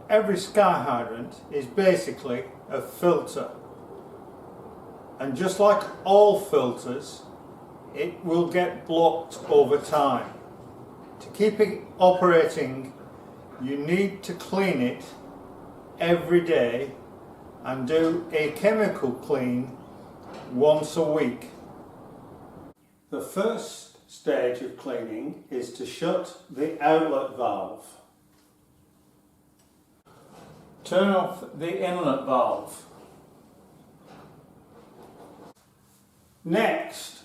Every sky hydrant is basically a filter, and just like all filters, it will get blocked over time. To keep it operating, you need to clean it every day and do a chemical clean once a week. The first stage of cleaning is to shut the outlet valve. Turn off the inlet valve. Next,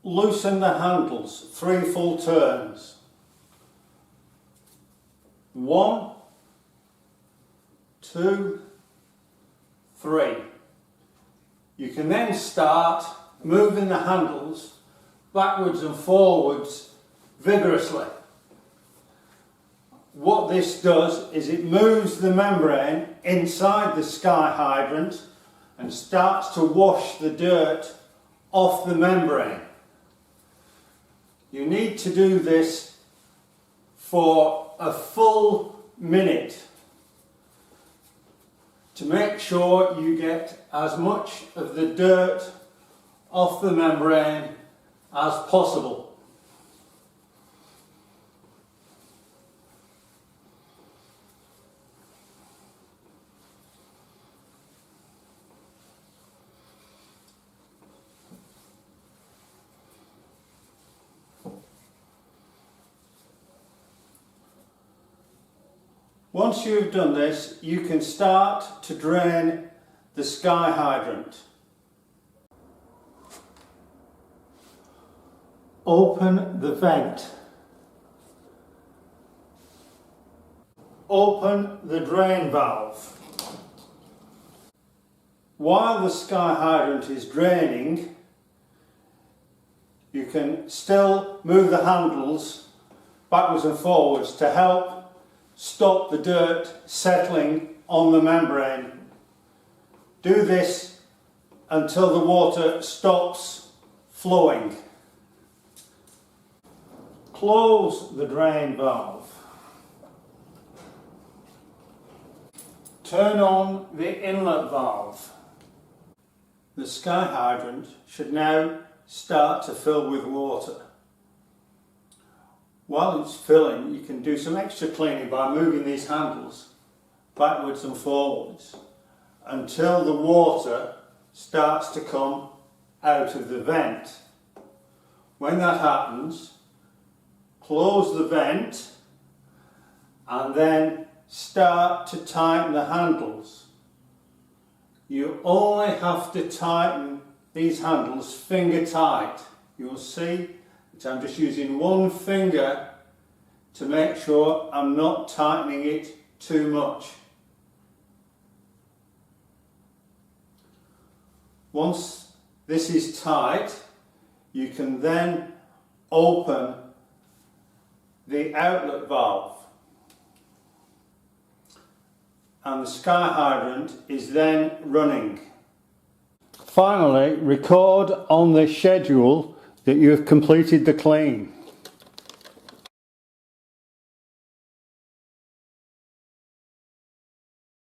loosen the handles 3 full turns. 1, 2, 3. You can then start moving the handles backwards and forwards vigorously. What this does is it moves the membrane inside the sky hydrant and starts to wash the dirt off the membrane. You need to do this for a full minute to make sure you get as much of the dirt off the membrane as possible. Once you've done this, you can start to drain the sky hydrant. Open the vent. Open the drain valve. While the sky hydrant is draining, you can still move the handles backwards and forwards to help stop the dirt settling on the membrane. Do this until the water stops flowing. Close the drain valve. Turn on the inlet valve. The sky hydrant should now start to fill with water. While it's filling, you can do some extra cleaning by moving these handles backwards and forwards until the water starts to come out of the vent. When that happens, close the vent and then start to tighten the handles. You only have to tighten these handles finger tight. You'll see that I'm just using one finger to make sure I'm not tightening it too much. Once this is tight, you can then open the outlet valve, and the sky hydrant is then running. Finally, record on the schedule that you have completed the clean.